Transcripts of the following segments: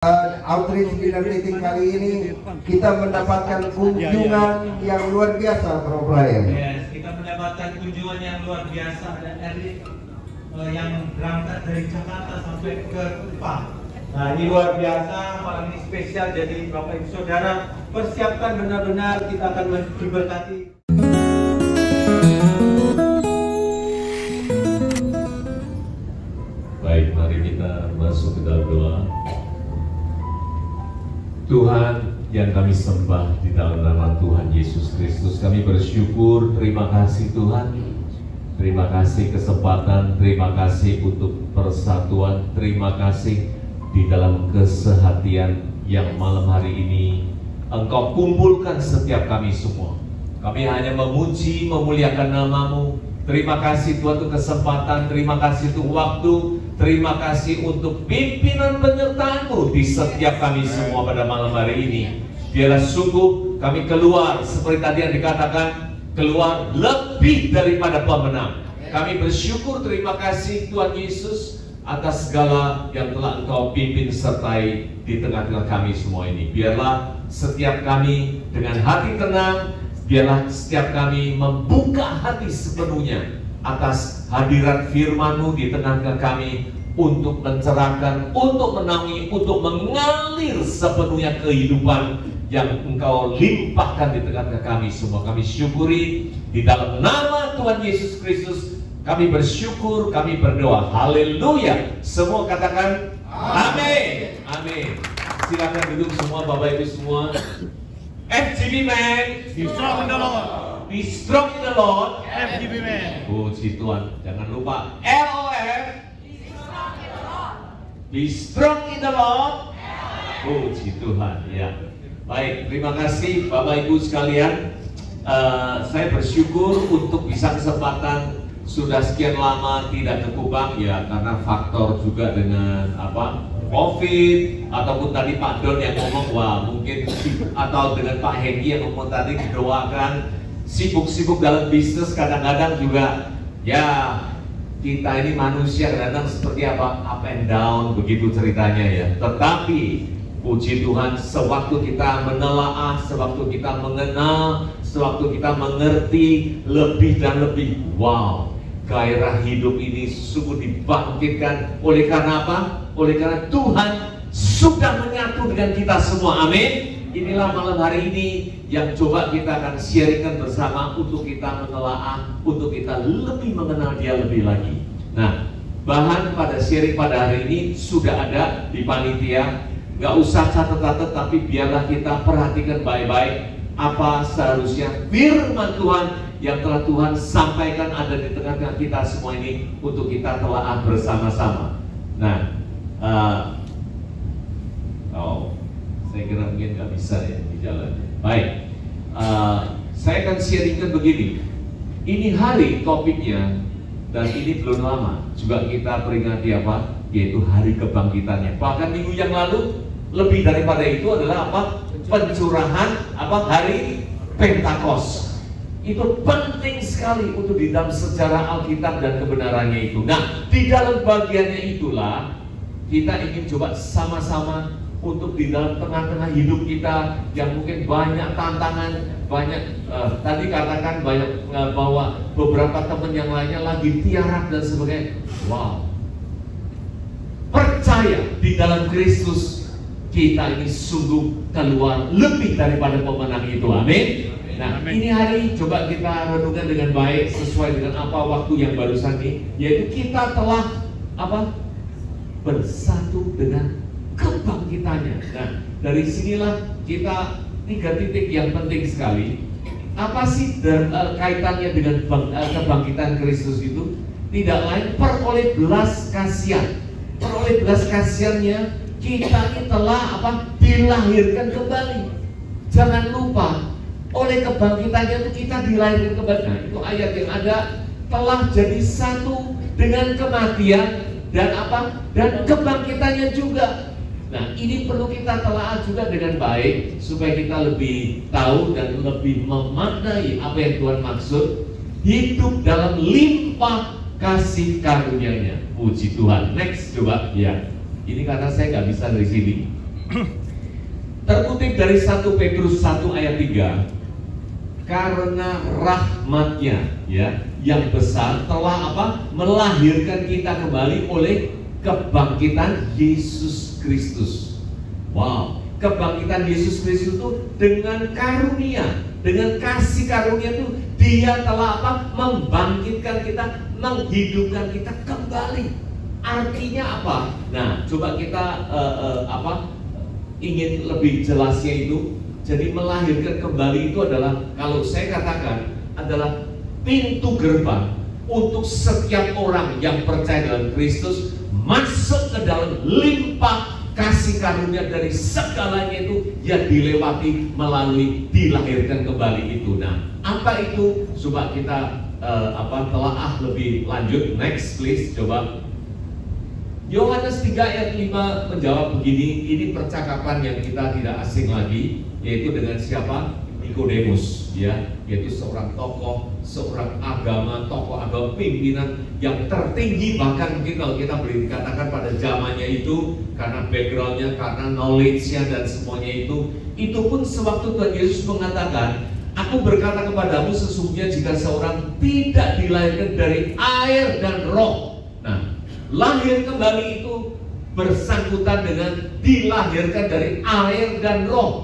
Outreach dinner meeting kali ini kita mendapatkan kunjungan yang luar biasa, Bro Brian. Yes, kita mendapatkan kunjungan yang luar biasa. Ada Erik yang berangkat dari Jakarta sampai ke Kupang. Nah, ini luar biasa, malam ini spesial. Jadi Bapak Ibu Saudara, persiapkan benar-benar, kita akan diberkati. Baik, mari kita masuk ke dalam doa. Tuhan yang kami sembah di dalam nama Tuhan Yesus Kristus, kami bersyukur, terima kasih Tuhan. Terima kasih kesempatan, terima kasih untuk persatuan, terima kasih di dalam kesehatian yang malam hari ini Engkau kumpulkan setiap kami semua. Kami hanya memuji, memuliakan nama-Mu. Terima kasih Tuhan untuk kesempatan, terima kasih untuk waktu, terima kasih untuk pimpinan penyertaan-Mu di setiap kami semua pada malam hari ini. Biarlah sungguh kami keluar seperti tadi yang dikatakan, keluar lebih daripada pemenang. Kami bersyukur, terima kasih Tuhan Yesus atas segala yang telah Engkau pimpin sertai di tengah-tengah kami semua ini. Biarlah setiap kami dengan hati tenang, biarlah setiap kami membuka hati sepenuhnya atas hadirat firman-Mu di tengah-tengah kami untuk mencerahkan, untuk menaungi, untuk mengalir sepenuhnya kehidupan yang Engkau limpahkan di tengah-tengah kami semua. Kami syukuri di dalam nama Tuhan Yesus Kristus. Kami bersyukur, kami berdoa. Haleluya. Semua katakan amin. Amin. Silakan duduk semua Bapak Ibu semua. FGB Man, Be strong in the Lord. be strong in the Lord. FGB Man. Puji Tuhan. Jangan lupa LOF, be strong in the Lord. Puji Tuhan. Ya. Baik, terima kasih Bapak Ibu sekalian. Saya bersyukur untuk bisa kesempatan sudah sekian lama tidak ke Kupang ya, karena faktor juga dengan COVID, ataupun tadi Pak Don yang ngomong wah mungkin, atau dengan Pak Hengki yang ngomong tadi didoakan sibuk-sibuk dalam bisnis. Kadang-kadang juga ya kita ini manusia kadang seperti up and down begitu ceritanya ya. Tetapi puji Tuhan, sewaktu kita menelaah, sewaktu kita mengenal, sewaktu kita mengerti lebih dan lebih, wow, gairah hidup ini sungguh dibangkitkan. Oleh karena apa? Oleh karena Tuhan sudah menyatu dengan kita semua. Amin. Inilah malam hari ini yang coba kita akan sharingkan bersama untuk kita menelaah, untuk kita lebih mengenal Dia lebih lagi. Nah, bahan pada sharing pada hari ini sudah ada di panitia. Gak usah catat-catat, tapi biarlah kita perhatikan baik-baik apa seharusnya firman Tuhan yang telah Tuhan sampaikan ada di tengah-tengah kita semua ini untuk kita telaah bersama-sama. Nah, saya kira mungkin nggak bisa ya di jalan. Baik, saya akan sharingkan begini. Ini hari topiknya, dan ini belum lama juga kita peringati yaitu hari kebangkitannya. Bahkan minggu yang lalu lebih daripada itu adalah pencurahan hari Pentakosta. Itu penting sekali untuk di dalam sejarah Alkitab dan kebenarannya itu. Nah, di dalam bagiannya itulah kita ingin coba sama-sama untuk di dalam tengah-tengah hidup kita yang mungkin banyak tantangan, banyak tadi katakan banyak bahwa beberapa teman yang lainnya lagi tiarap dan sebagainya. Wow, percaya di dalam Kristus kita ini sungguh keluar lebih daripada pemenang itu. Amin. Nah, ini hari coba kita renungkan dengan baik sesuai dengan apa waktu yang barusan ini, yaitu kita telah bersatu dengan kebangkitannya. Nah, dari sinilah kita 3 titik yang penting sekali. Apa sih kaitannya dengan kebangkitan Kristus itu? Tidak lain peroleh belas kasihan. Peroleh belas kasihannya kita ini telah dilahirkan kembali. Jangan lupa, oleh kebangkitannya itu kita dilahirkan kembali. Nah, itu ayat yang ada, telah jadi satu dengan kematian dan dan kebangkitannya juga. Nah, ini perlu kita telaah juga dengan baik supaya kita lebih tahu dan lebih memaknai apa yang Tuhan maksud hidup dalam limpah kasih karunia-Nya. Puji Tuhan. Next coba ya. Ini karena saya nggak bisa dari sini. Terkutip dari 1 Petrus 1 ayat 3, karena rahmatnya ya yang besar telah melahirkan kita kembali oleh kebangkitan Yesus Kristus. Wow, kebangkitan Yesus Kristus itu dengan karunia, dengan kasih karunia itu Dia telah membangkitkan kita, menghidupkan kita kembali. Artinya apa? Nah, coba kita ingin lebih jelasnya itu. Jadi melahirkan kembali itu adalah, kalau saya katakan, adalah pintu gerbang untuk setiap orang yang percaya dalam Kristus masuk ke dalam limpah kasih karunia dari segalanya itu yang dilewati melalui dilahirkan kembali itu. Nah, apa itu? Coba kita telaah lebih lanjut. Next please, coba. Yohanes 3 ayat 5 menjawab begini, ini percakapan yang kita tidak asing lagi, yaitu dengan siapa? Nikodemus, ya, yaitu seorang tokoh agama pimpinan yang tertinggi, bahkan mungkin kalau kita boleh dikatakan pada zamannya itu, karena backgroundnya, karena knowledge-nya dan semuanya itu pun sewaktu Tuhan Yesus mengatakan, aku berkata kepadamu sesungguhnya jika seorang tidak dilahirkan dari air dan roh. Nah, lahir kembali itu bersangkutan dengan dilahirkan dari air dan roh.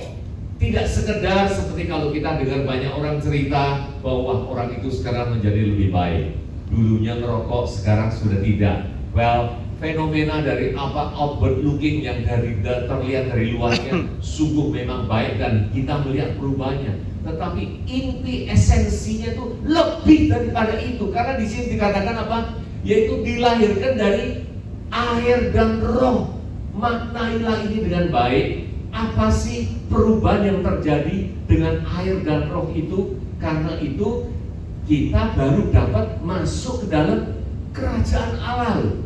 Tidak sekedar seperti kalau kita dengar banyak orang cerita bahwa orang itu sekarang menjadi lebih baik, dulunya ngerokok sekarang sudah tidak. Well, fenomena dari outward looking yang terlihat dari luarnya sungguh memang baik dan kita melihat perubahannya. Tetapi inti esensinya itu lebih daripada itu, karena di sini dikatakan apa? Yaitu dilahirkan dari air dan roh. Maknailah ini dengan baik. Apa sih perubahan yang terjadi dengan air dan roh itu? Karena itu kita baru dapat masuk ke dalam kerajaan Allah.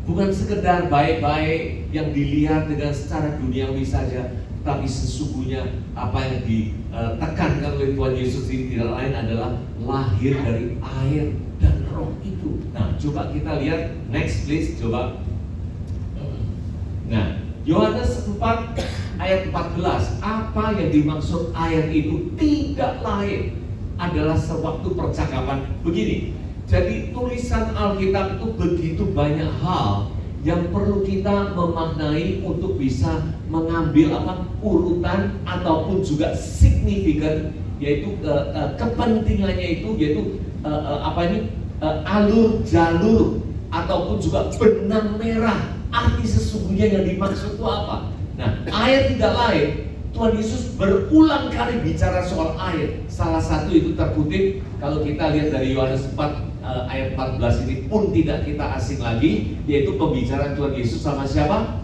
Bukan sekedar baik-baik yang dilihat dengan secara duniawi saja, tapi sesungguhnya apa yang ditekankan oleh Tuhan Yesus ini tidak lain adalah lahir dari air dan roh itu. Nah, coba kita lihat next please, coba. Nah, Yohanes 4 ayat 14, apa yang dimaksud air itu? Tidak lain adalah sewaktu percakapan begini. Jadi tulisan Alkitab itu begitu banyak hal yang perlu kita memaknai untuk bisa mengambil urutan ataupun juga signifikan, yaitu kepentingannya itu, yaitu alur jalur ataupun juga benang merah. Arti sesungguhnya yang dimaksud itu apa? Nah, air tidak lain. Tuhan Yesus berulang kali bicara soal air. Salah satu itu terkutip kalau kita lihat dari Yohanes 4 ayat 14 ini pun tidak kita asing lagi, yaitu pembicaraan Tuhan Yesus sama siapa?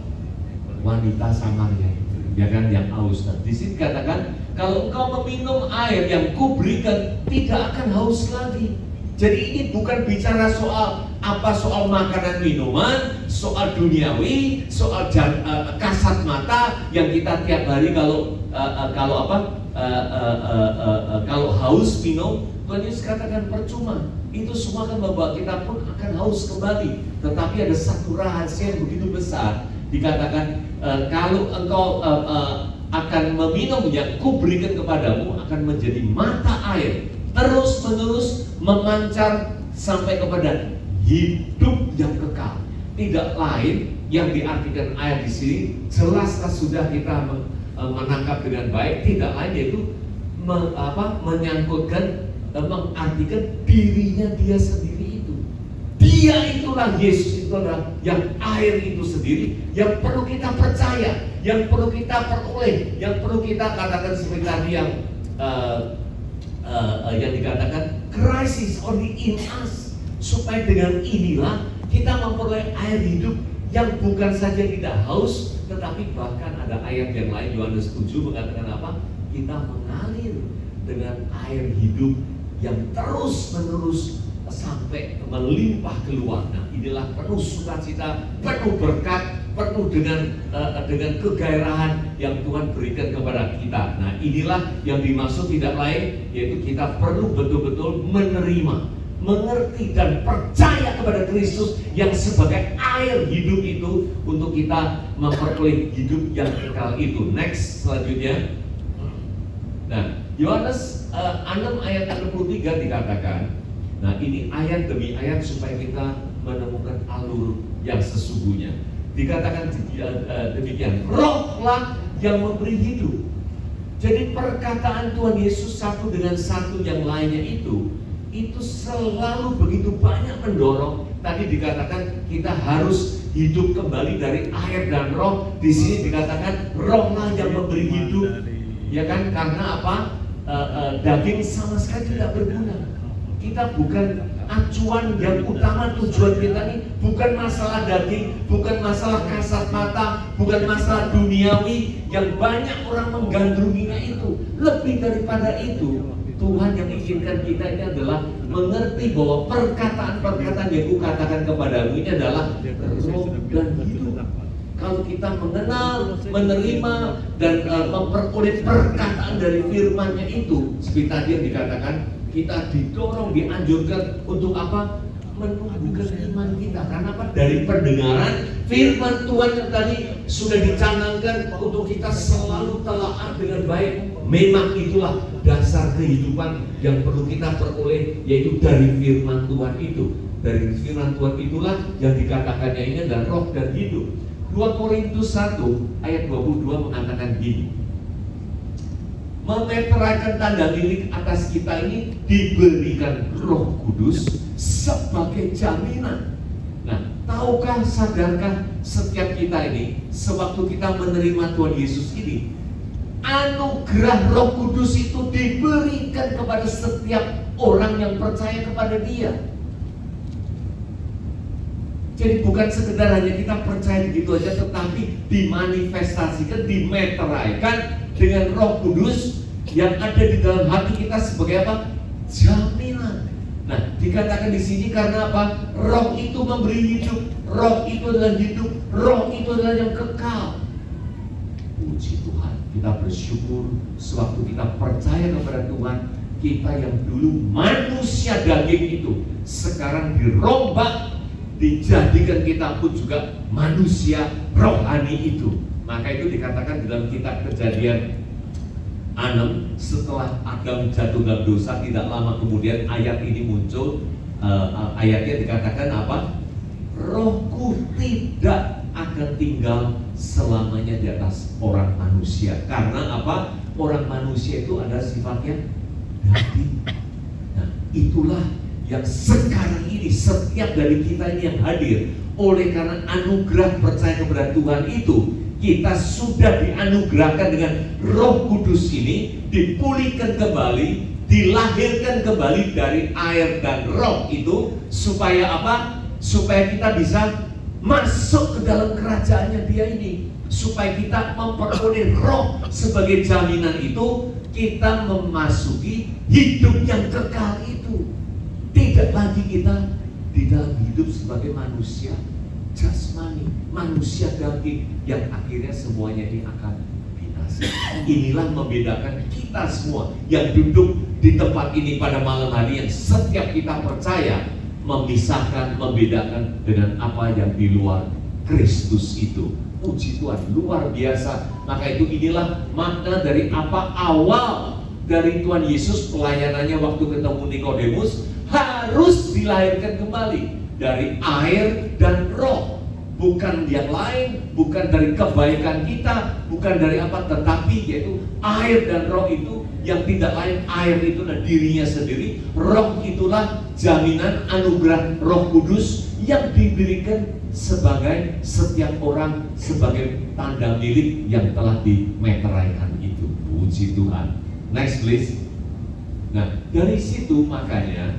Wanita Samaria, ya kan, yang haus. Di sini dikatakan kalau engkau meminum air yang kuberikan tidak akan haus lagi. Jadi ini bukan bicara soal soal makanan minuman, soal duniawi, soal kasat mata yang kita tiap hari kalau haus minum. Tuhan Yesus katakan percuma. Itu semua akan membawa kita pun akan haus kembali. Tetapi ada satu rahasia yang begitu besar. Dikatakan kalau engkau akan meminum yang kuberikan kepadamu akan menjadi mata air terus menerus memancar sampai kepada hidup yang kekal. Tidak lain yang diartikan air di sini, jelaslah sudah kita menangkap dengan baik. Tidak lain yaitu menyangkutkan, mengartikan dirinya dia sendiri itu. Dia itulah Yesus, itulah yang air itu sendiri yang perlu kita percaya, yang perlu kita peroleh, yang perlu kita katakan seperti tadi yang dikatakan Christ is only in us, supaya dengan inilah kita memperoleh air hidup yang bukan saja tidak haus, tetapi bahkan ada ayat yang lain, Yohanes 7 mengatakan apa? Kita mengalir dengan air hidup yang terus menerus sampai melimpah keluar. Nah, inilah penuh sukacita, penuh berkat, penuh dengan kegairahan yang Tuhan berikan kepada kita. Nah, inilah yang dimaksud tidak lain, yaitu kita perlu betul-betul menerima mengerti dan percaya kepada Kristus yang sebagai air hidup itu untuk kita memperoleh hidup yang kekal itu. Next, selanjutnya. Nah, Yohanes 6 ayat 63 dikatakan, nah ini ayat demi ayat supaya kita menemukan alur yang sesungguhnya. Dikatakan demikian, rohlah yang memberi hidup. Jadi perkataan Tuhan Yesus satu dengan satu yang lainnya itu selalu begitu banyak mendorong. Tadi dikatakan kita harus hidup kembali dari air dan roh. Di sini dikatakan rohlah yang memberi hidup, ya kan? Karena apa? Daging sama sekali tidak berguna. Kita bukan acuan yang utama. Tujuan kita ini bukan masalah daging, bukan masalah kasat mata, bukan masalah duniawi yang banyak orang menggandrunginya itu. Lebih daripada itu, Tuhan yang inginkan kita ini adalah mengerti bahwa perkataan-perkataan yang kukatakan kepadamu ini adalah roh dan hidup. Kalau kita mengenal, menerima, dan memperoleh perkataan dari firman-Nya itu, seperti tadi yang dikatakan, kita didorong, dianjurkan untuk apa? Menumbuhkan iman kita. Karena apa? Dari pendengaran firman Tuhan yang tadi sudah dicanangkan untuk kita selalu telaah dengan baik. Memang itulah dasar kehidupan yang perlu kita peroleh, yaitu dari firman Tuhan itu. Dari firman Tuhan itulah yang dikatakannya ini adalah roh dan hidup. 2 Korintus 1 ayat 22 mengatakan gini, memeteraikan tanda milik atas kita ini diberikan Roh Kudus sebagai jaminan. Nah, tahukah, sadarkah setiap kita ini sewaktu kita menerima Tuhan Yesus ini, anugerah Roh Kudus itu diberikan kepada setiap orang yang percaya kepada Dia. Jadi bukan sekedar hanya kita percaya begitu aja, tetapi dimanifestasikan, dimeteraikan dengan Roh Kudus yang ada di dalam hati kita sebagai apa? Jaminan. Nah, dikatakan di sini karena apa? Roh itu memberi hidup, Roh itu adalah hidup, Roh itu adalah yang kekal. Puji Tuhan, kita bersyukur sewaktu kita percaya kepada Tuhan, kita yang dulu manusia daging itu sekarang dirombak, dijadikan kita pun juga manusia rohani itu. Maka itu dikatakan dalam kitab Kejadian 6, setelah Adam jatuh dalam dosa, tidak lama kemudian ayat ini muncul. Ayatnya dikatakan apa? Rohku tidak akan tinggal selamanya di atas orang manusia. Karena apa? Orang manusia itu ada sifatnya daging. Nah, itulah yang sekarang ini setiap dari kita ini yang hadir, oleh karena anugerah percaya kepada Tuhan itu, kita sudah dianugerahkan dengan Roh Kudus ini, dipulihkan kembali, dilahirkan kembali dari air dan roh itu, supaya apa? Supaya kita bisa masuk ke dalam kerajaannya Dia ini, supaya kita memperoleh roh sebagai jaminan itu, kita memasuki hidup yang kekal itu. Tidak lagi kita di dalam hidup sebagai manusia jasmani, manusia daging yang akhirnya semuanya ini akan binasa. Inilah membedakan kita semua yang duduk di tempat ini pada malam hari, yang setiap kita percaya, memisahkan, membedakan dengan apa yang di luar Kristus itu. Puji Tuhan, luar biasa. Maka itu inilah makna dari apa awal dari Tuhan Yesus pelayanannya waktu ketemu Nikodemus, harus dilahirkan kembali dari air dan roh. Bukan yang lain, bukan dari kebaikan kita, bukan dari apa, tetapi yaitu air dan roh itu yang tidak lain. Air itu adalah dirinya sendiri, roh itulah jaminan anugerah Roh Kudus yang diberikan sebagai setiap orang sebagai tanda milik yang telah dimeteraikan itu. Puji Tuhan. Next please. Nah, dari situ makanya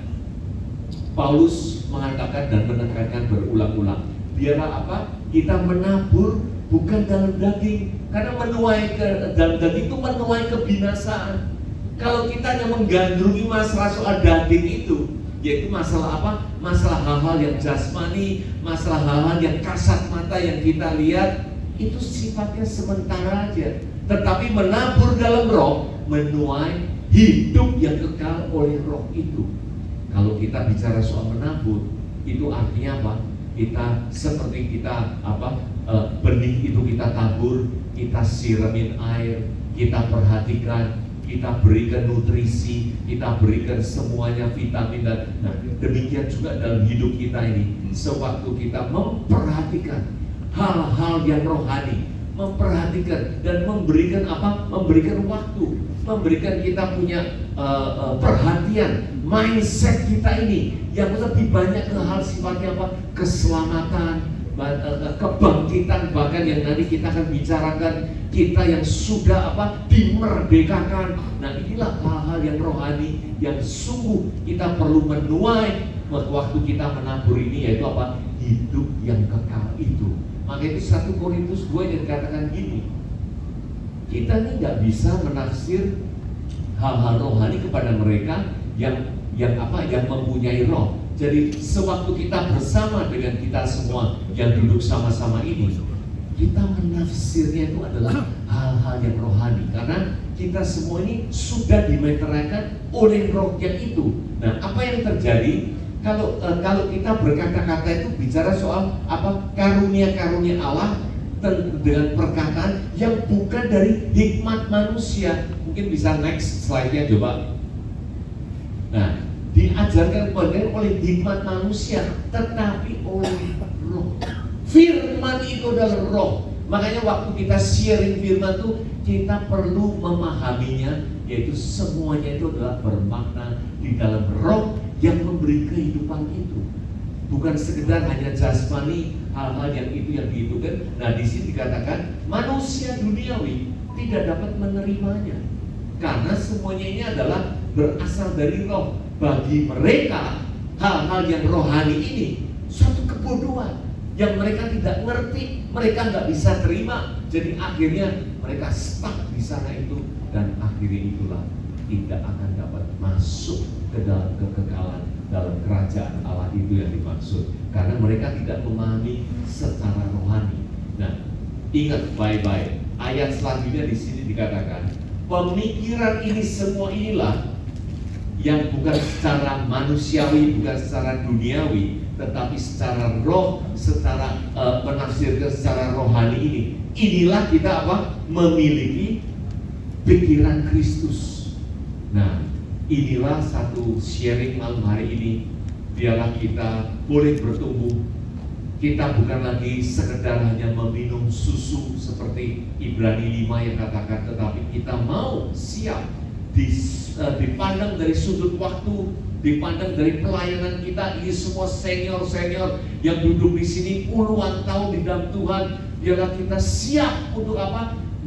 Paulus mengatakan dan menekankan berulang-ulang, biarlah apa? Kita menabur bukan dalam daging, karena menuai dalam daging itu menuai kebinasaan. Kalau kita hanya menggandrungi masalah soal daging itu, yaitu masalah apa? Masalah hal-hal yang jasmani, masalah hal-hal yang kasat mata yang kita lihat, itu sifatnya sementara aja. Tetapi menabur dalam roh, menuai hidup yang kekal oleh roh itu. Kalau kita bicara soal menabur, itu artinya apa? Kita seperti kita benih itu kita tabur, kita siramin air, kita perhatikan, kita berikan nutrisi, kita berikan semuanya vitamin dan demikian juga dalam hidup kita ini. Sewaktu kita memperhatikan hal-hal yang rohani, memperhatikan dan memberikan memberikan waktu, memberikan kita punya perhatian, mindset kita ini yang lebih banyak ke hal sifatnya keselamatan, kebangkitan, bahkan yang nanti kita akan bicarakan, kita yang sudah dimerdekakan. Nah, inilah hal-hal yang rohani yang sungguh kita perlu menuai waktu kita menabur ini, yaitu hidup yang kekal itu. Maka itu 1 Korintus 2 yang dikatakan gini, kita ini nggak bisa menafsir hal-hal rohani kepada mereka yang mempunyai roh. Jadi sewaktu kita bersama dengan kita semua yang duduk sama-sama ini, kita menafsirnya itu adalah hal-hal yang rohani, karena kita semua ini sudah dimeteraikan oleh roh yang itu. Nah, apa yang terjadi kalau kita berkata-kata itu bicara soal karunia-karunia Allah dengan perkataan yang bukan dari hikmat manusia. Mungkin bisa next slide-nya coba. Nah, diajarkan oleh hikmat manusia, tetapi oleh roh. Firman itu adalah roh. Makanya waktu kita sharing firman itu, kita perlu memahaminya, yaitu semuanya itu adalah bermakna di dalam roh yang memberi kehidupan itu. Bukan sekedar hanya jasmani, hal-hal yang itu yang dihitungkan. Nah, di sini dikatakan manusia duniawi tidak dapat menerimanya, karena semuanya ini adalah berasal dari roh. Bagi mereka, hal-hal yang rohani ini suatu kebodohan yang mereka tidak ngerti, mereka nggak bisa terima. Jadi akhirnya mereka stuck di sana itu, dan akhirnya itulah tidak akan dapat masuk ke dalam kekekalan, dalam kerajaan Allah itu yang dimaksud, karena mereka tidak memahami secara rohani. Nah, ingat baik-baik ayat selanjutnya di sini dikatakan, pemikiran ini semua inilah yang bukan secara manusiawi, bukan secara duniawi, tetapi secara roh, secara menafsirkan secara rohani ini. Inilah kita memiliki pikiran Kristus. Nah, inilah satu sharing malam hari ini. Biarlah kita boleh bertumbuh. Kita bukan lagi sekedar hanya meminum susu seperti Ibrani 5 yang katakan, tetapi kita mau siap dipandang dari sudut waktu, dipandang dari pelayanan kita. Ini semua senior-senior yang duduk di sini puluhan tahun di dalam Tuhan. Biarlah kita siap untuk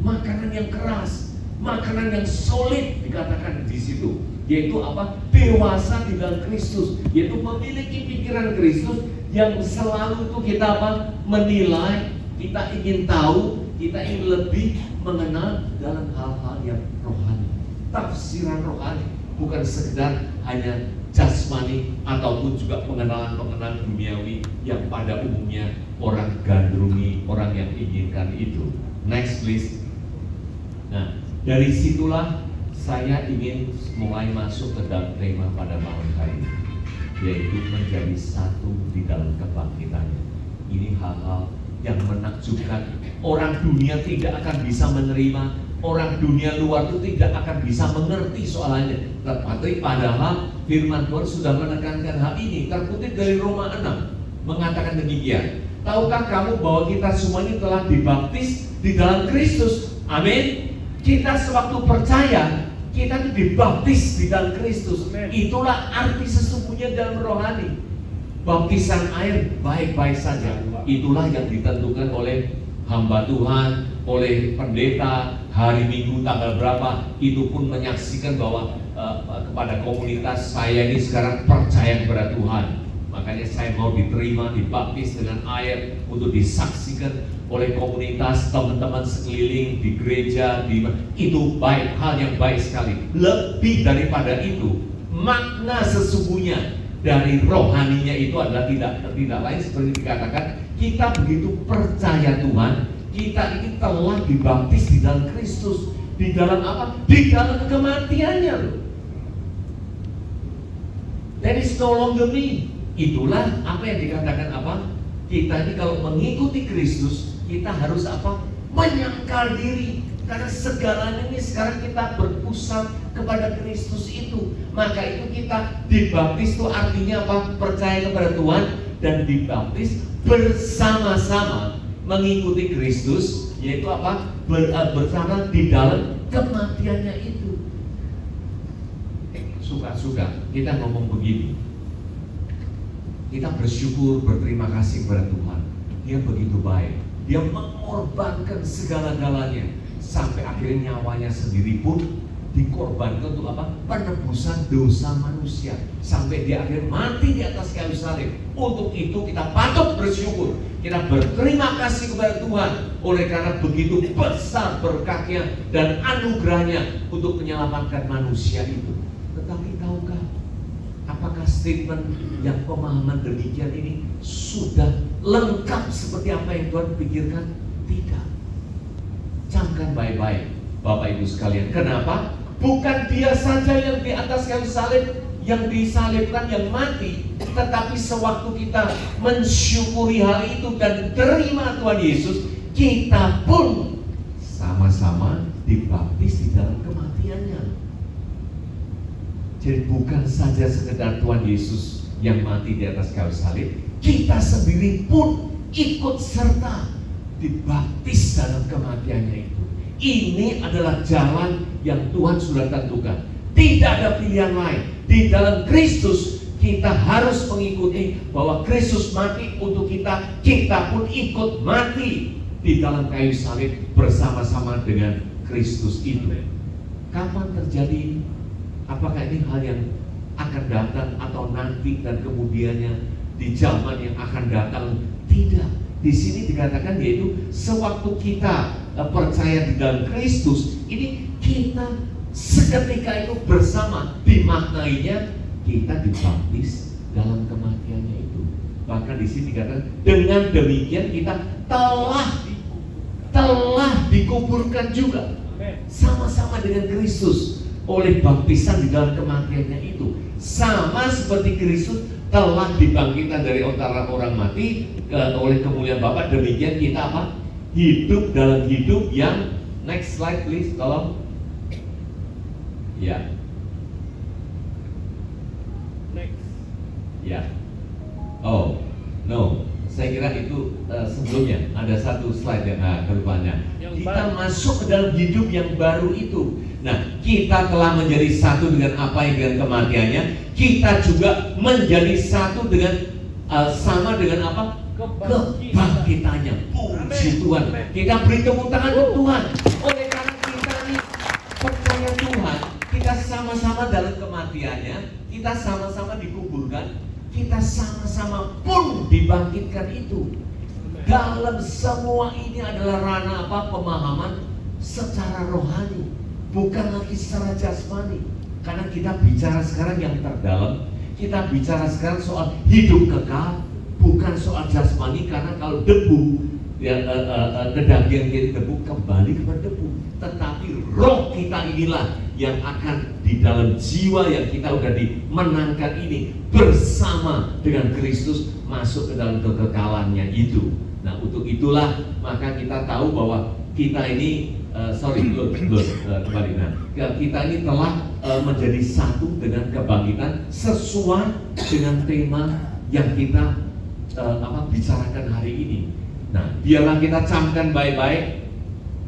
makanan yang keras, makanan yang solid dikatakan di situ, yaitu dewasa di dalam Kristus, yaitu memiliki pikiran Kristus yang selalu itu kita menilai, kita ingin tahu, kita ingin lebih mengenal dalam hal-hal yang rohani. Tafsiran rohani, bukan sekedar hanya jasmani ataupun juga pengenalan-pengenalan duniawi yang pada umumnya orang gandrungi, orang yang inginkan itu. Next please. Nah, dari situlah saya ingin mulai masuk ke dalam tema pada malam hari ini, yaitu menjadi satu di dalam kebangkitannya. Ini hal-hal yang menakjubkan. Orang dunia tidak akan bisa menerima, orang dunia luar itu tidak akan bisa mengerti soalnya. Tetapi padahal firman Tuhan sudah menekankan hal ini. Terkutip dari Roma 6 mengatakan demikian. Tahukah kamu bahwa kita semua ini telah dibaptis di dalam Kristus? Amin. Kita sewaktu percaya, kita itu dibaptis di dalam Kristus. Itulah arti sesungguhnya dalam rohani. Baptisan air baik-baik saja. Itulah yang ditentukan oleh hamba Tuhan, oleh pendeta, hari Minggu tanggal berapa, itu pun menyaksikan bahwa kepada komunitas saya ini sekarang percaya kepada Tuhan. Makanya saya mau diterima, dibaptis dengan air untuk disaksikan oleh komunitas, teman-teman sekeliling di gereja, itu baik, hal yang baik sekali. Lebih daripada itu, makna sesungguhnya dari rohaninya itu adalah tidak lain seperti dikatakan, kita begitu percaya Tuhan, kita ini telah dibaptis di dalam Kristus. Di dalam apa? Di dalam kematiannya loh. That is no longer me. Itulah apa yang dikatakan apa? Kita ini kalau mengikuti Kristus, kita harus apa? Menyangkal diri. Karena segalanya ini sekarang kita berpusat kepada Kristus itu. Maka itu kita dibaptis itu artinya apa? Percaya kepada Tuhan dan dibaptis bersama-sama mengikuti Kristus, yaitu apa? Bersama di dalam kematiannya itu. Suka-suka kita ngomong begini. Kita bersyukur, berterima kasih kepada Tuhan. Dia begitu baik. Dia mengorbankan segala-galanya sampai akhirnya nyawanya sendiri pun dikorbankan untuk apa? Penebusan dosa manusia. Sampai dia akhir mati di atas kayu salib. Untuk itu kita patut bersyukur. Kita berterima kasih kepada Tuhan oleh karena begitu besar berkatnya dan anugerahnya untuk menyelamatkan manusia itu. Tetapi tahukah, apakah statement yang pemahaman demikian ini sudah lengkap seperti apa yang Tuhan pikirkan? Tidak. Camkan baik-baik, Bapak Ibu sekalian. Kenapa? Bukan dia saja yang di atas kayu salib, yang disalibkan, yang mati, tetapi sewaktu kita mensyukuri hal itu dan terima Tuhan Yesus, kita pun sama-sama dibaptis di dalam kematiannya. Jadi bukan saja sekedar Tuhan Yesus yang mati di atas kayu salib, kita sendiri pun ikut serta dibaptis dalam kematiannya itu. Ini adalah jalan yang Tuhan sudah tentukan. Tidak ada pilihan lain. Di dalam Kristus kita harus mengikuti bahwa Kristus mati untuk kita, kita pun ikut mati di dalam kayu salib bersama-sama dengan Kristus itu. Kapan terjadi? Apakah ini hal yang akan datang atau nanti dan kemudiannya di zaman yang akan datang? Tidak. Di sini dikatakan yaitu sewaktu kita percaya di dalam Kristus, ini kita seketika itu bersama, dimaknainya kita dibaptis dalam kematiannya itu. Bahkan di sini dikatakan dengan demikian kita telah dikuburkan juga sama-sama dengan Kristus oleh baptisan di dalam kematiannya itu. Sama seperti Kristus telah dibangkitkan dari antara orang mati oleh kemuliaan Bapa, demikian kita apa? Hidup dalam hidup yang, next slide please, tolong. Ya. Next. Ya. Oh, no. Saya kira itu sebelumnya ada satu slide yang kedepannya. Kita masuk ke dalam hidup yang baru itu. Nah, kita telah menjadi satu dengan apa yang dengan kematiannya. Kita juga menjadi satu dengan sama dengan apa? Kebangkitannya. Puji Tuhan. Kita beri tepuk tangan untuk Tuhan. Oleh karena kita ini percaya Tuhan, kita sama-sama dalam kematiannya, kita sama-sama dikuburkan, kita sama-sama pun dibangkitkan itu. Dalam semua ini adalah ranah apa? Pemahaman secara rohani, bukan lagi secara jasmani. Karena kita bicara sekarang yang terdalam, kita bicara sekarang soal hidup kekal, bukan soal jasmani. Karena kalau debu, kedagian kita debu kembali kepada debu. Tetapi roh kita inilah yang akan di dalam jiwa yang kita udah dimenangkan ini bersama dengan Kristus masuk ke dalam kekekalannya itu. Nah, untuk itulah maka kita tahu bahwa kita ini kembali. Nah, kita ini telah menjadi satu dengan kebangkitan sesuai dengan tema yang kita bicarakan hari ini. Nah, biarlah kita camkan baik-baik.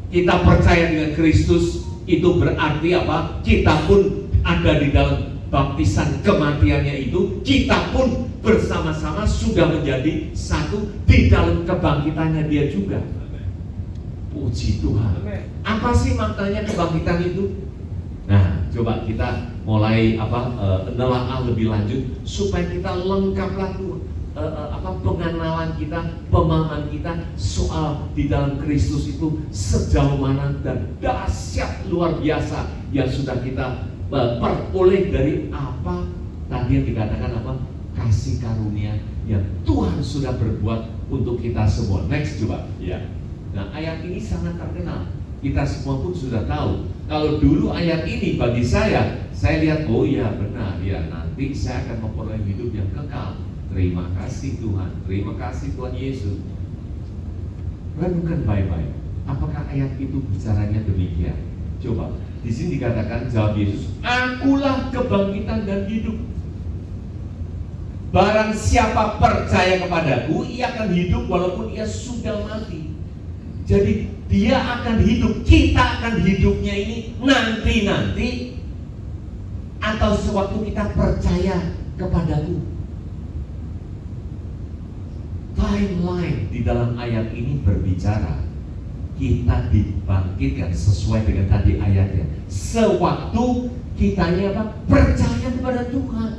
Kita percaya dengan Kristus itu berarti apa? Kita pun ada di dalam baptisan kematiannya itu. Kita pun bersama-sama sudah menjadi satu di dalam kebangkitannya dia juga. Puji Tuhan. Apa sih maknanya kebangkitan itu? Nah, coba kita mulai menelaah lebih lanjut supaya kita lengkaplah pengenalan kita, pemahaman kita soal di dalam Kristus itu sejauh mana dan dahsyat luar biasa yang sudah kita peroleh dari apa tadi yang dikatakan apa? Kasih karunia yang Tuhan sudah berbuat untuk kita semua. Next coba, ya. Nah, ayat ini sangat terkenal. Kita semua pun sudah tahu. Kalau dulu ayat ini bagi saya lihat, oh iya benar, ya nanti saya akan memperoleh hidup yang kekal. Terima kasih Tuhan, terima kasih Tuhan Yesus. Renungkan baik-baik, apakah ayat itu bicaranya demikian? Coba, di sini dikatakan jawab Yesus, akulah kebangkitan dan hidup. Barang siapa percaya kepadaku, ia akan hidup walaupun ia sudah mati. Jadi dia akan hidup, kita akan hidupnya ini nanti-nanti, atau sewaktu kita percaya kepadaku. Timeline di dalam ayat ini berbicara kita dibangkitkan sesuai dengan tadi ayatnya. Sewaktu kitanya apa? Percaya kepada Tuhan.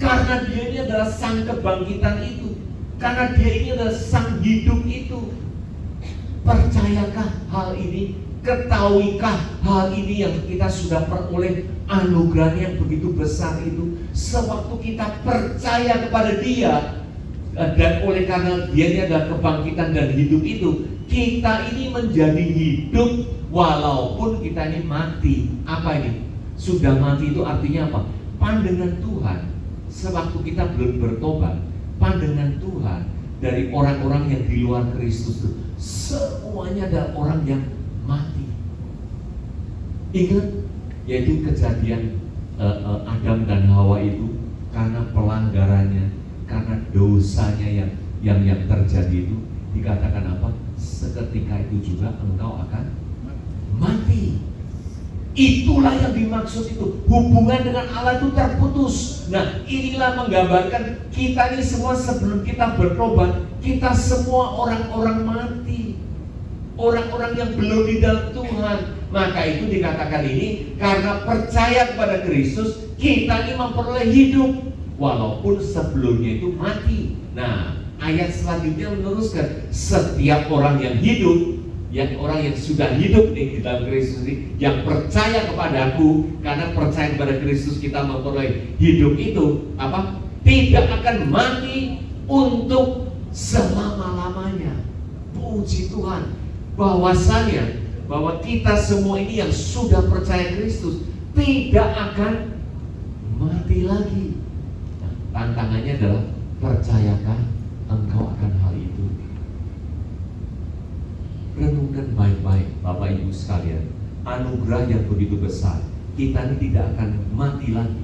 Karena dia ini adalah sang kebangkitan itu. Karena dia ini adalah sang hidup itu. Percayakah hal ini? Ketahuikah hal ini yang kita sudah peroleh anugerah yang begitu besar itu? Sewaktu kita percaya kepada dia, dan oleh karena dia ini adalah kebangkitan dan hidup itu, kita ini menjadi hidup walaupun kita ini mati. Apa ini? Sudah mati itu artinya apa? Pandangan Tuhan sewaktu kita belum bertobat, pandangan Tuhan dari orang-orang yang di luar Kristus itu semuanya adalah orang yang mati. Ingat, yaitu kejadian Adam dan Hawa itu karena pelanggarannya, karena dosanya yang terjadi itu, dikatakan apa? Seketika itu juga engkau akan mati. Itulah yang dimaksud itu. Hubungan dengan Allah itu terputus. Nah, inilah menggambarkan kita ini semua sebelum kita bertobat, kita semua orang-orang mati. Orang-orang yang belum di dalam Tuhan. Maka itu dikatakan ini, karena percaya kepada Kristus, kita ini memperoleh hidup walaupun sebelumnya itu mati. Nah, ayat selanjutnya meneruskan, setiap orang yang hidup, yang orang yang sudah hidup nih di dalam Kristus ini, yang percaya kepadaku, karena percaya kepada Kristus kita memperoleh hidup itu apa? Tidak akan mati untuk selama-lamanya. Puji Tuhan, bahwasanya bahwa kita semua ini yang sudah percaya Kristus tidak akan mati lagi. Nah, tantangannya adalah, percayakah engkau akan hal itu? Renungkan baik-baik Bapak Ibu sekalian, anugerah yang begitu besar. Kita ini tidak akan mati lagi.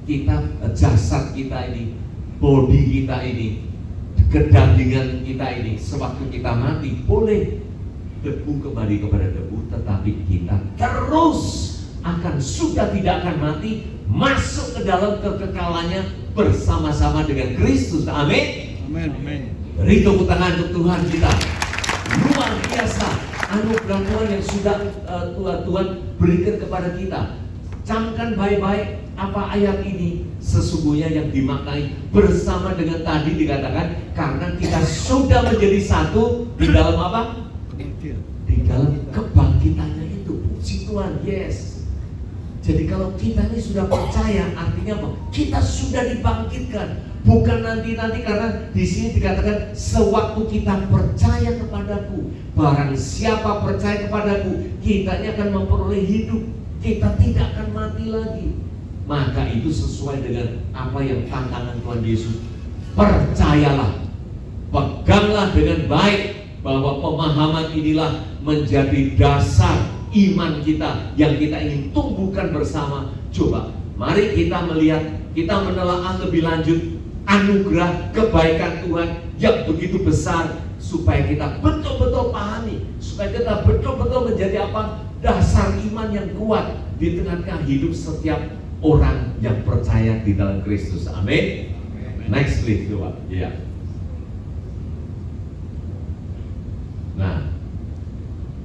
Kita, jasad kita ini, body kita ini, kedagingan kita ini, sewaktu kita mati boleh debu kembali kepada debu, tetapi kita terus akan, sudah tidak akan mati, masuk ke dalam kekekalannya bersama-sama dengan Kristus. Amin. Amin. Beri tepuk tangan untuk Tuhan kita. Luar biasa anugerah Tuhan yang sudah Tuhan berikan kepada kita. Camkan baik-baik apa ayat ini sesungguhnya yang dimaknai bersama dengan tadi dikatakan, karena kita sudah menjadi satu di dalam apa? Di dalam kebangkitannya itu. Puji Tuhan, yes. Jadi kalau kita ini sudah percaya, artinya apa? Kita sudah dibangkitkan. Bukan nanti-nanti, karena di sini dikatakan sewaktu kita percaya kepadaku. Barang siapa percaya kepadaku, kita akan memperoleh hidup. Kita tidak akan mati lagi. Maka itu sesuai dengan apa yang tantangan Tuhan Yesus. Percayalah, peganglah dengan baik, bahwa pemahaman inilah menjadi dasar iman kita yang kita ingin tumbuhkan bersama. Coba, mari kita melihat, kita menelaah lebih lanjut anugerah kebaikan Tuhan yang begitu besar, supaya kita betul-betul pahami, supaya kita betul-betul menjadi apa? Dasar iman yang kuat di tengah-tengah hidup setiap orang yang percaya di dalam Kristus. Amin. Next please, coba. Ya. Nah,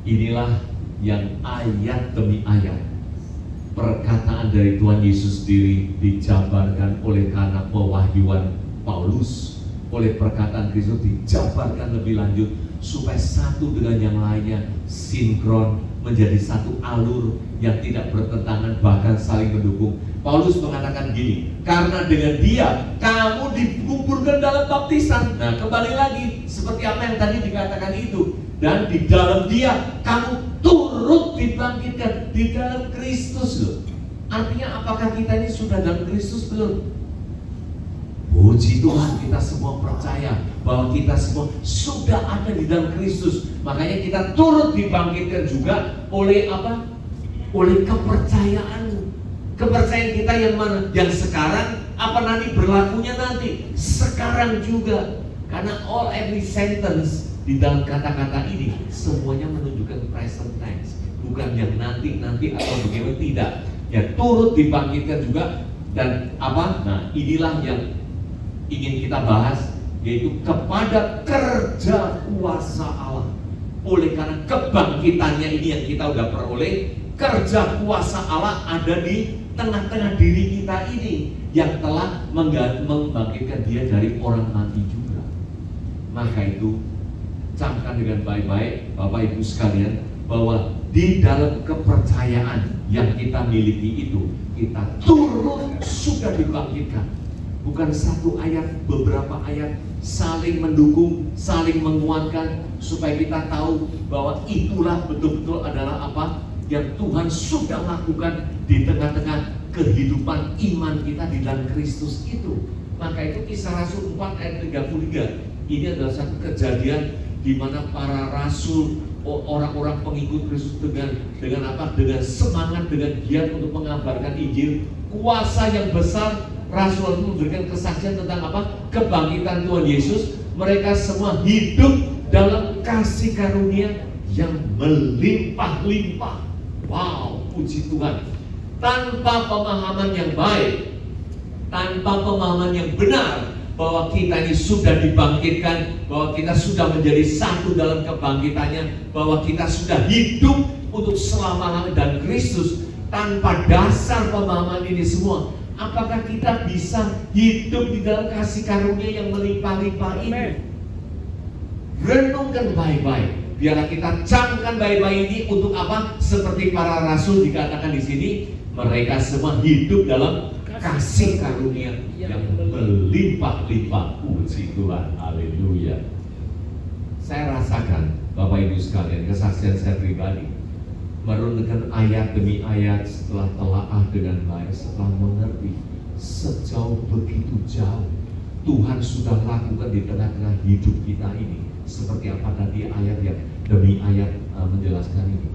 inilah yang ayat demi ayat, perkataan dari Tuhan Yesus sendiri dijabarkan oleh karena pewahyuan Paulus, oleh perkataan Kristus dijabarkan lebih lanjut supaya satu dengan yang lainnya sinkron, menjadi satu alur yang tidak bertentangan, bahkan saling mendukung. Paulus mengatakan gini, karena dengan dia kamu dikuburkan dalam baptisan. Nah, kembali lagi seperti apa yang tadi dikatakan itu, dan di dalam dia kamu turun dibangkitkan di dalam Kristus loh. Artinya apakah kita ini sudah dalam Kristus belum? Puji Tuhan, kita semua percaya bahwa kita semua sudah ada di dalam Kristus. Makanya kita turut dibangkitkan juga oleh apa? Oleh kepercayaan. Kepercayaan kita yang mana? Yang sekarang, apa nanti berlakunya nanti? Sekarang juga. Karena every sentence di dalam kata-kata ini semuanya menunjukkan present tense, bukan yang nanti atau bagaimana, tidak. Ya turut dibangkitkan juga. Dan apa? Nah, inilah yang ingin kita bahas, yaitu kepada kerja kuasa Allah. Oleh karena kebangkitannya ini yang kita udah peroleh, kerja kuasa Allah ada di tengah-tengah diri kita ini, yang telah membangkitkan dia dari orang mati juga. Maka itu camkan dengan baik-baik Bapak Ibu sekalian, bahwa di dalam kepercayaan yang kita miliki itu, kita turut sudah dibangkitkan. Bukan satu ayat, beberapa ayat saling mendukung, saling menguatkan, supaya kita tahu bahwa itulah betul-betul adalah apa yang Tuhan sudah lakukan di tengah-tengah kehidupan iman kita di dalam Kristus itu. Maka itu Kisah Rasul 4 ayat 33. Ini adalah satu kejadian di mana para rasul, orang-orang pengikut Kristus dengan apa? Dengan semangat, dengan giat untuk mengabarkan Injil, kuasa yang besar. Rasul memberikan kesaksian tentang apa? Kebangkitan Tuhan Yesus. Mereka semua hidup dalam kasih karunia yang melimpah-limpah. Wow, puji Tuhan. Tanpa pemahaman yang baik, tanpa pemahaman yang benar bahwa kita ini sudah dibangkitkan, bahwa kita sudah menjadi satu dalam kebangkitannya, bahwa kita sudah hidup untuk selama-lamanya dan Kristus. Tanpa dasar pemahaman ini semua, apakah kita bisa hidup di dalam kasih karunia yang melimpah-limpah ini? Renungkan baik-baik. Biarlah kita camkan baik-baik ini untuk apa? Seperti para rasul dikatakan di sini, mereka semua hidup dalam kasih karunia yang melimpah-limpah. Puji Tuhan, haleluya. Saya rasakan Bapak Ibu sekalian, kesaksian saya pribadi, merenungkan ayat demi ayat, setelah telaah dengan baik, setelah mengerti sejauh begitu jauh Tuhan sudah lakukan di tengah-tengah hidup kita ini. Seperti apa tadi ayat yang demi ayat menjelaskan ini.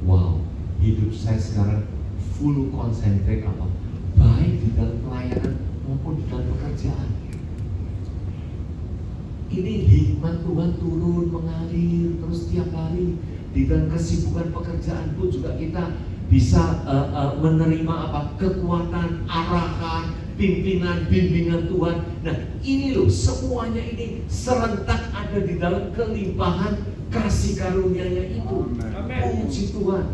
Wow, hidup saya sekarang full konsentrate apa? Baik di dalam pelayanan maupun di dalam pekerjaan. Ini hikmat Tuhan turun mengalir terus tiap hari. Di dalam kesibukan pekerjaan pun juga kita bisa menerima apa? Kekuatan, arahan, pimpinan, bimbingan Tuhan. Nah, ini loh, semuanya ini serentak ada di dalam kelimpahan kasih karunia-Nya itu. Puji Tuhan.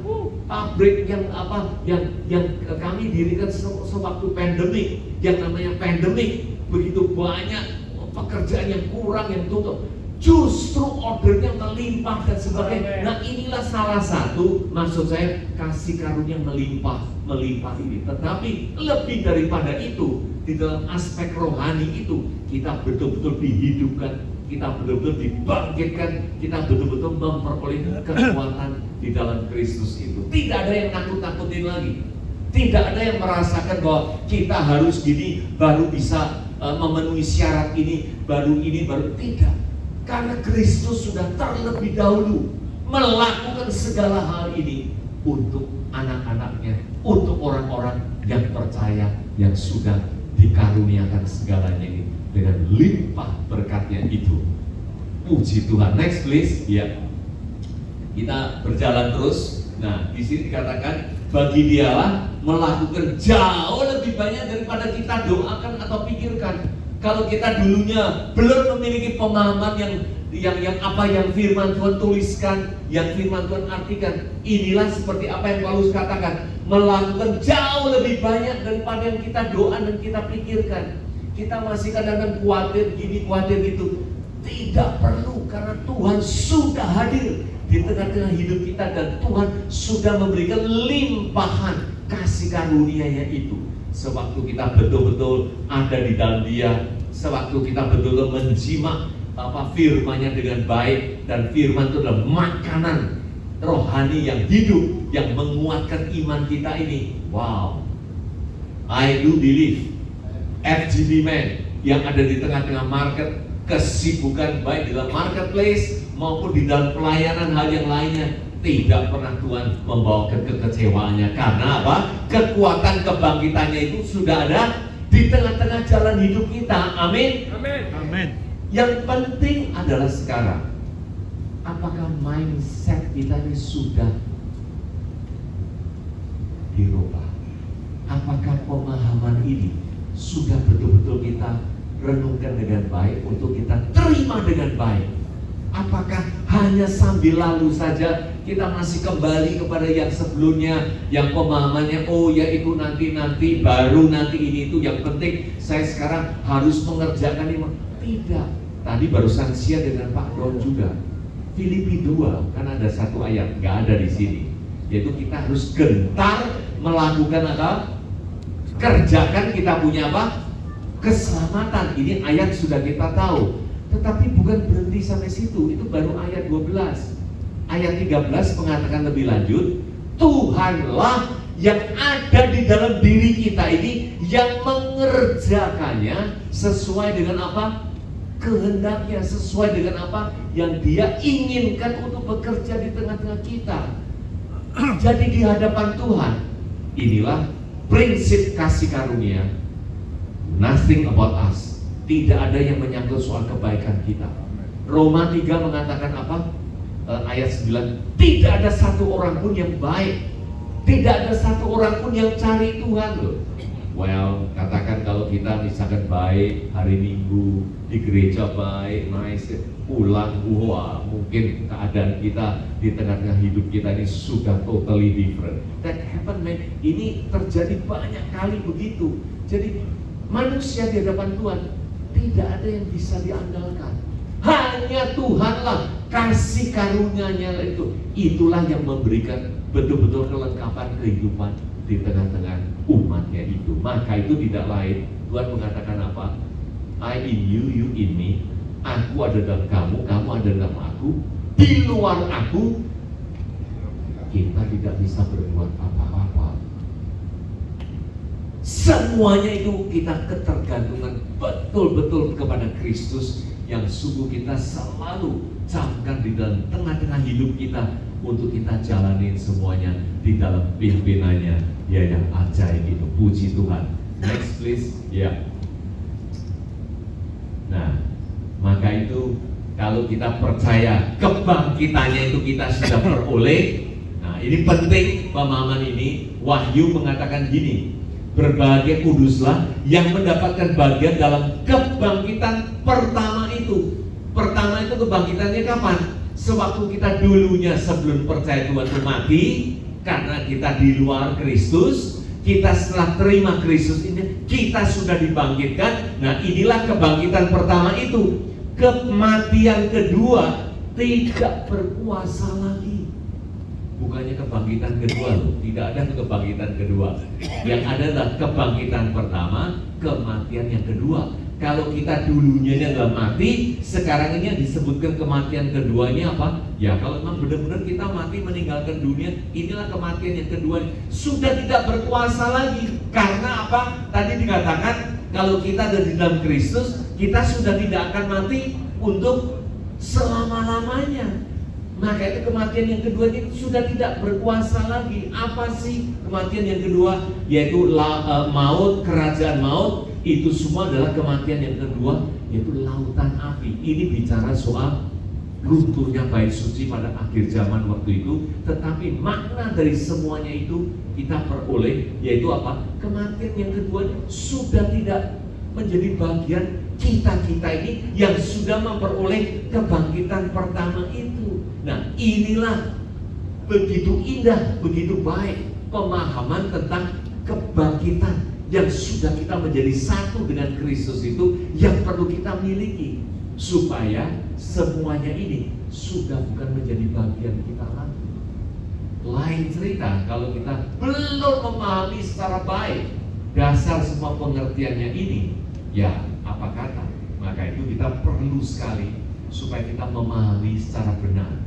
Pabrik yang apa? Yang kami dirikan sewaktu pandemik, yang namanya pandemik, begitu banyak pekerjaan yang kurang, yang tutup. Justru ordernya melimpah dan sebagainya. Nah, inilah salah satu, maksud saya, kasih karunia melimpah ini. Tetapi lebih daripada itu, di dalam aspek rohani itu, kita betul-betul dihidupkan, kita betul-betul dibangkitkan, kita betul-betul memperoleh kekuatan di dalam Kristus itu. Tidak ada yang nakut-nakutin lagi. Tidak ada yang merasakan bahwa kita harus gini baru bisa memenuhi syarat ini, baru tidak. Karena Kristus sudah terlebih dahulu melakukan segala hal ini untuk anak-anaknya, untuk orang-orang yang percaya, yang sudah dikaruniakan segalanya ini dengan limpah berkatnya itu. Puji Tuhan. Next please. Ya, kita berjalan terus. Nah, di sini dikatakan bagi dialah melakukan jauh lebih banyak daripada kita doakan atau pikirkan. Kalau kita dulunya belum memiliki pemahaman yang apa yang firman Tuhan tuliskan, yang firman Tuhan artikan, inilah seperti apa yang Paulus katakan, melakukan jauh lebih banyak daripada yang kita doa dan kita pikirkan. Kita masih kadang-kadang khawatir gini, khawatir gitu. Tidak perlu, karena Tuhan sudah hadir di tengah-tengah hidup kita dan Tuhan sudah memberikan limpahan kasih karunia-Nya itu. Sewaktu kita betul-betul ada di dalam Dia, sewaktu kita betul-betul menjimak firman-Nya dengan baik, dan firman itu adalah makanan rohani yang hidup, yang menguatkan iman kita ini. Wow, I do believe FGD Man yang ada di tengah-tengah market, kesibukan baik di dalam marketplace maupun di dalam pelayanan hal yang lainnya, tidak pernah Tuhan membawakan kekecewaannya. Karena apa? Kekuatan kebangkitannya itu sudah ada di tengah-tengah jalan hidup kita. Amin. Amin. Yang penting adalah sekarang, apakah mindset kita ini sudah dirubah? Apakah pemahaman ini sudah betul-betul kita renungkan dengan baik, untuk kita terima dengan baik? Apakah hanya sambil lalu saja kita masih kembali kepada yang sebelumnya, yang pemahamannya oh ya itu nanti baru nanti ini itu, yang penting saya sekarang harus mengerjakan ini? Tidak. Tadi barusan share dengan Pak Don juga, Filipi 2 kan ada satu ayat, nggak ada di sini, yaitu kita harus gentar melakukan apa? Kerjakan kita punya apa? Keselamatan. Ini ayat sudah kita tahu. Tetapi bukan berhenti sampai situ, itu baru ayat 12. Ayat 13 mengatakan lebih lanjut, Tuhanlah yang ada di dalam diri kita ini yang mengerjakannya sesuai dengan apa? Kehendaknya, sesuai dengan apa yang Dia inginkan untuk bekerja di tengah-tengah kita. Jadi di hadapan Tuhan, inilah prinsip kasih karunia. Nothing about us. Tidak ada yang menyangkut soal kebaikan kita. Roma 3 mengatakan apa? Ayat 9, tidak ada satu orang pun yang baik, tidak ada satu orang pun yang cari Tuhan loh. Well, katakan kalau kita misalkan baik hari Minggu di gereja baik, nice, pulang, wah mungkin keadaan kita di tengah-tengah hidup kita ini sudah totally different. That happen, man. Ini terjadi banyak kali begitu. Jadi manusia di hadapan Tuhan tidak ada yang bisa diandalkan. Hanya Tuhanlah, kasih karunia-Nya itu. Itulah yang memberikan betul-betul kelengkapan kehidupan di tengah-tengah umatnya itu. Maka itu tidak lain, Tuhan mengatakan apa? I in you, you in me. Aku ada dalam kamu, kamu ada dalam aku. Di luar aku, kita tidak bisa berbuat apa-apa. Semuanya itu kita ketergantungan betul-betul kepada Kristus, yang sungguh kita selalu camkan di dalam tengah-tengah hidup kita untuk kita jalanin semuanya di dalam pimpinannya, ya yang ajaib itu. Puji Tuhan. Next please. Ya. Nah, maka itu kalau kita percaya kebangkitannya itu kita sudah peroleh. Nah, ini penting pemahaman ini. Wahyu mengatakan gini, berbahagia kuduslah yang mendapatkan bagian dalam kebangkitan pertama itu. Pertama itu kebangkitannya kapan? Sewaktu kita dulunya sebelum percaya Tuhan itu mati, karena kita di luar Kristus. Kita setelah terima Kristus ini, kita sudah dibangkitkan. Nah, inilah kebangkitan pertama itu. Kematian kedua tidak berkuasa lagi. Bukannya kebangkitan kedua loh, tidak ada kebangkitan kedua. Yang ada adalah kebangkitan pertama, kematian yang kedua. Kalau kita dulunya adalah mati, sekarang ini yang disebutkan kematian keduanya apa? Ya kalau memang benar-benar kita mati meninggalkan dunia, inilah kematian yang kedua. Sudah tidak berkuasa lagi. Karena apa? Tadi dikatakan kalau kita ada di dalam Kristus, kita sudah tidak akan mati untuk selama-lamanya. Maka itu kematian yang kedua ini sudah tidak berkuasa lagi. Apa sih kematian yang kedua? Yaitu maut, kerajaan maut. Itu semua adalah kematian yang kedua, yaitu lautan api. Ini bicara soal runtuhnya bait suci pada akhir zaman waktu itu. Tetapi makna dari semuanya itu kita peroleh, yaitu apa? Kematian yang kedua sudah tidak menjadi bagian kita-kita ini yang sudah memperoleh kebangkitan pertama itu. Nah, inilah begitu indah, begitu baik pemahaman tentang kebangkitan yang sudah kita menjadi satu dengan Kristus itu, yang perlu kita miliki supaya semuanya ini sudah bukan menjadi bagian kita lagi. Lain cerita kalau kita belum memahami secara baik dasar semua pengertiannya ini, ya apa kata? Maka itu kita perlu sekali supaya kita memahami secara benar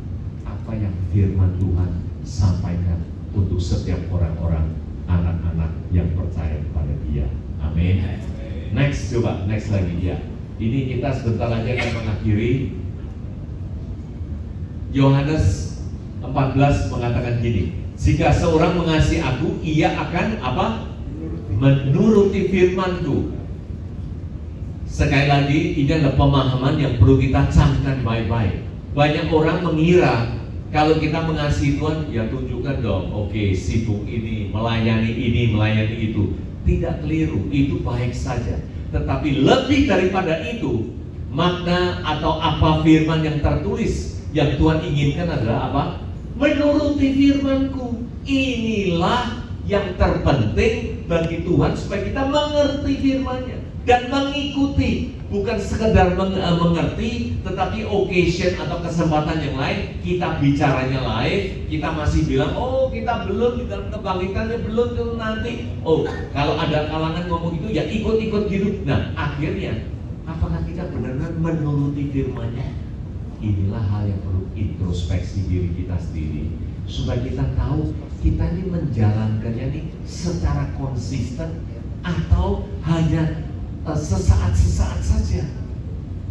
apa yang firman Tuhan sampaikan untuk setiap orang-orang, anak-anak yang percaya kepada Dia. Amin. Next, coba next lagi ya. Ini kita sebentar lagi akan mengakhiri. Yohanes 14 mengatakan gini, jika seorang mengasihi aku, ia akan apa? Menuruti firman-Ku. Sekali lagi, ini adalah pemahaman yang perlu kita camkan baik-baik. Banyak orang mengira kalau kita mengasihi Tuhan, ya tunjukkan dong, oke, sibuk ini, melayani itu. Tidak keliru, itu baik saja. Tetapi lebih daripada itu, makna atau apa firman yang tertulis yang Tuhan inginkan adalah apa? Menuruti firman-Ku. Inilah yang terpenting bagi Tuhan, supaya kita mengerti firman-Nya dan mengikuti, bukan sekedar mengerti, tetapi occasion atau kesempatan yang lain kita bicaranya lain, kita masih bilang, oh kita belum di dalam kebangkitannya, belum itu nanti. Oh, kalau ada kalangan ngomong itu ya ikut-ikut gitu. Nah, akhirnya apakah kita benar-benar menuruti firman-Nya? Inilah hal yang perlu introspeksi diri kita sendiri, supaya kita tahu kita ini menjalankannya ini secara konsisten atau hanya sesaat-sesaat saja.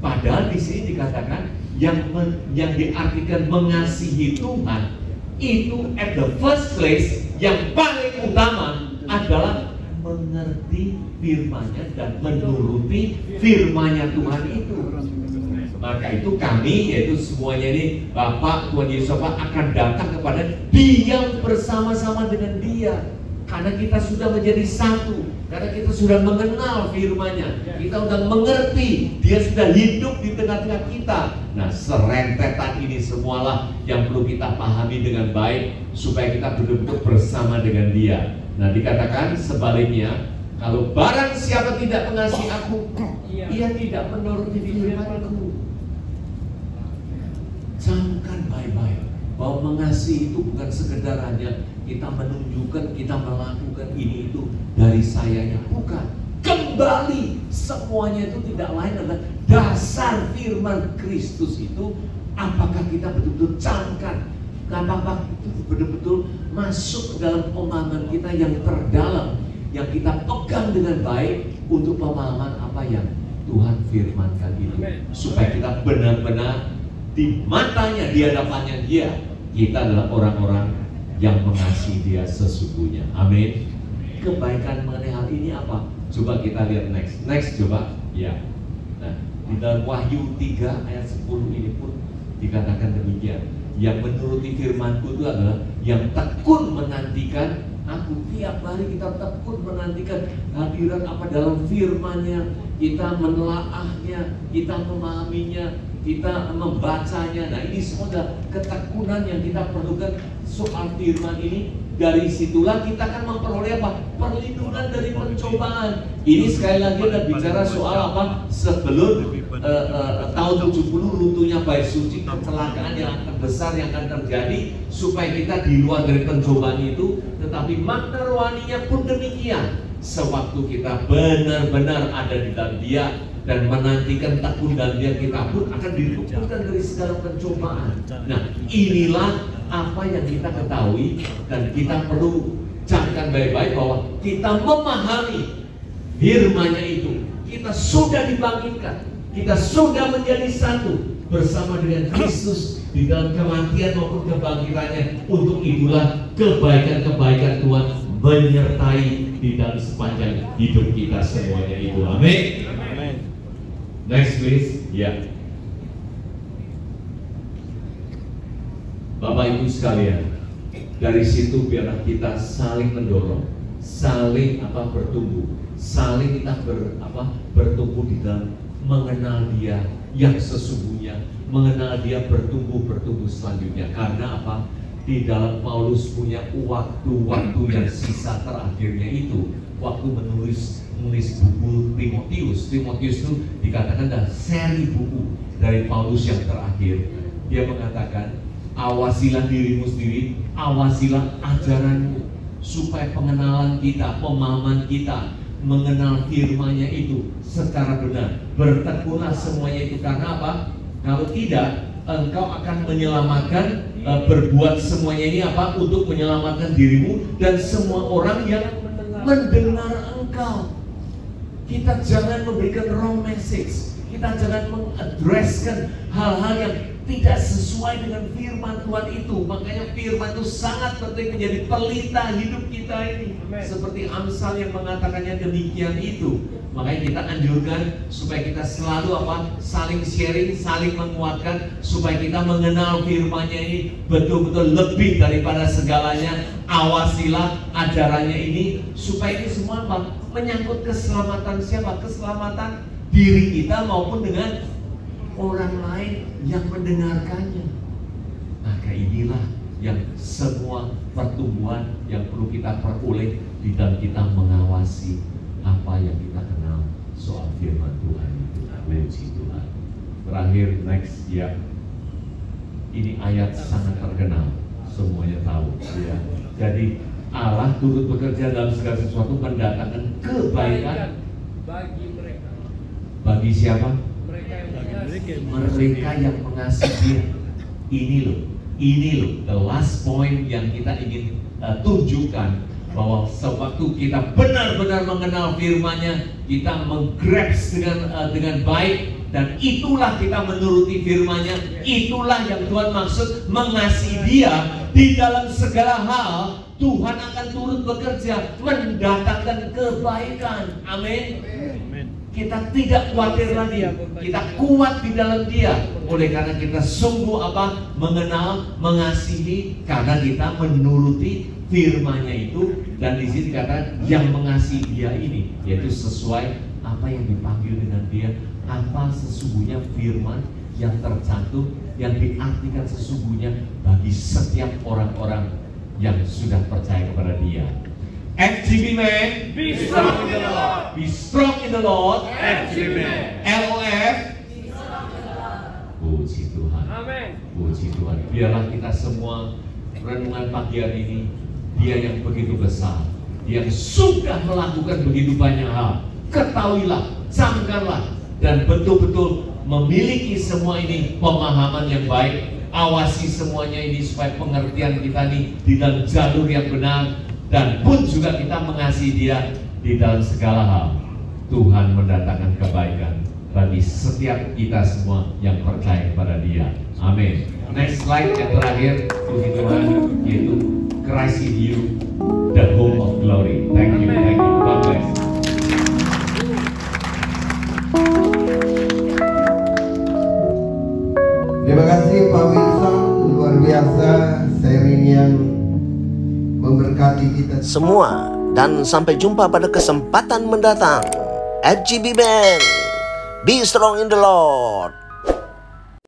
Padahal di sini dikatakan yang diartikan mengasihi Tuhan itu at the first place, yang paling utama adalah mengerti firman-Nya dan menuruti firman-Nya Tuhan itu. Maka itu kami, yaitu semuanya ini, Bapak, Tuhan Yesus akan datang kepada diam bersama-sama dengan Dia. Karena kita sudah menjadi satu, karena kita sudah mengenal firman-Nya, kita sudah mengerti, Dia sudah hidup di tengah-tengah kita. Nah, serentetan ini semualah yang perlu kita pahami dengan baik, supaya kita betul-betul bersama dengan Dia. Nah, dikatakan sebaliknya, kalau barang siapa tidak mengasihi aku, ia tidak menuruti firman-Ku. Camkan baik-baik bahwa mengasihi itu bukan sekedar hanya kita menunjukkan, kita melakukan ini itu dari sayanya, bukan. Kembali semuanya itu tidak lain adalah dasar firman Kristus itu. Apakah kita betul-betul camkan, apakah itu betul-betul masuk ke dalam pemahaman kita yang terdalam, yang kita pegang dengan baik untuk pemahaman apa yang Tuhan firmankan itu, supaya kita benar-benar di matanya, di hadapannya Dia, kita adalah orang-orang yang mengasihi Dia sesungguhnya. Amin. Kebaikan mengenai hal ini apa? Coba kita lihat next coba ya. Nah, di dalam Wahyu 3 ayat 10 ini pun dikatakan demikian. Yang menuruti firman-Ku itu adalah yang tekun menantikan aku. Tiap hari kita tekun menantikan hadirat apa dalam firman-Nya, kita menelaahnya, kita memahaminya, kita membacanya. Nah, ini semua adalah ketekunan yang kita perlukan soal firman ini. Dari situlah kita akan memperoleh apa? Perlindungan dari pencobaan. Ini sekali lagi ada bicara soal apa? Sebelum tahun 70 runtuhnya bait suci, kecelakaan yang terbesar yang akan terjadi, supaya kita di luar dari pencobaan itu. Tetapi makna rohaninya pun demikian. Sewaktu kita benar-benar ada di dalam Dia dan menantikan tekun dalam Dia, kita pun akan diluputkan dari segala pencobaan. Nah, inilah apa yang kita ketahui, dan kita perlu camkan baik-baik bahwa kita memahami firman-Nya itu. Kita sudah dibangkitkan, kita sudah menjadi satu bersama dengan Kristus di dalam kematian maupun kebangkitannya. Untuk itulah kebaikan-kebaikan Tuhan menyertai di dalam sepanjang hidup kita semuanya itu. Amin. Next please. Ya. Bapak Ibu sekalian, dari situ biarlah kita saling mendorong, saling bertumbuh, saling kita bertumbuh di dalam mengenal Dia yang sesungguhnya, mengenal Dia, bertumbuh selanjutnya. Karena apa? Di dalam Paulus punya waktu-waktu yang sisa terakhirnya itu, waktu menulis buku Timotius. Timotius itu dikatakan adalah seri buku dari Paulus yang terakhir. Dia mengatakan, awasilah dirimu sendiri, awasilah ajaranmu, supaya pengenalan kita, pemahaman kita mengenal firman-Nya itu secara benar. Bertekunlah semuanya itu. Karena apa? Kalau tidak, engkau akan menyelamatkan berbuat semuanya ini apa? Untuk menyelamatkan dirimu dan semua orang yang mendengar engkau. Kita jangan memberikan wrong message. Kita jangan mengadreskan hal-hal yang tidak sesuai dengan firman Tuhan itu. Makanya firman itu sangat penting menjadi pelita hidup kita ini. Seperti Amsal yang mengatakannya demikian itu. Makanya kita anjurkan supaya kita selalu apa? Saling sharing, saling menguatkan, supaya kita mengenal firman-Nya ini betul-betul lebih daripada segalanya. Awasilah ajarannya ini, supaya ini semua apa? Menyangkut keselamatan siapa? Keselamatan diri kita maupun dengan orang lain yang mendengarkannya. Maka inilah yang semua pertumbuhan yang perlu kita peroleh di dalam kita mengawasi apa yang kita kenal soal firman Tuhan itu. Puji Tuhan. Terakhir, next ya. Ini ayat sangat terkenal, semuanya tahu ya. Jadi Allah turut bekerja dalam segala sesuatu mendatangkan kebaikan bagi mereka. Bagi siapa? Mereka yang mengasihi Dia. Ini loh the last point yang kita ingin tunjukkan, bahwa sewaktu kita benar-benar mengenal firman-Nya, kita menggrabs dengan baik, dan itulah kita menuruti firman-Nya. Itulah yang Tuhan maksud mengasihi Dia. Di dalam segala hal Tuhan akan turut bekerja mendatangkan kebaikan. Amin. Kita tidak khawatir lagi, kita kuat di dalam Dia. Oleh karena kita sungguh apa? Mengenal, mengasihi, karena kita menuruti firman-Nya itu. Dan di sini kata yang mengasihi Dia ini, yaitu sesuai apa yang dipanggil dengan Dia, apa sesungguhnya firman yang tercantum, yang diartikan sesungguhnya bagi setiap orang-orang yang sudah percaya kepada Dia. FGB man, Be strong in the Lord. be strong in the Lord. FGB man. LOF, puji Tuhan. Amin. Puji Tuhan. Biarlah kita semua renungan pagi hari ini, Dia yang begitu besar, Dia yang sudah melakukan begitu banyak hal. Ketahuilah, camkanlah, dan betul-betul memiliki semua ini pemahaman yang baik. Awasi semuanya ini supaya pengertian kita ini di dalam jalur yang benar, dan pun juga kita mengasihi Dia di dalam segala hal. Tuhan mendatangkan kebaikan bagi setiap kita semua yang percaya kepada Dia. Amin. Next slide yang terakhir, puji Tuhan, yaitu Christ in you, the hope of glory. Thank you, thank you. God bless. Terima kasih Pak Wilson, luar biasa sharing yang memberkati kita semua, dan sampai jumpa pada kesempatan mendatang. FGB Band, be strong in the Lord.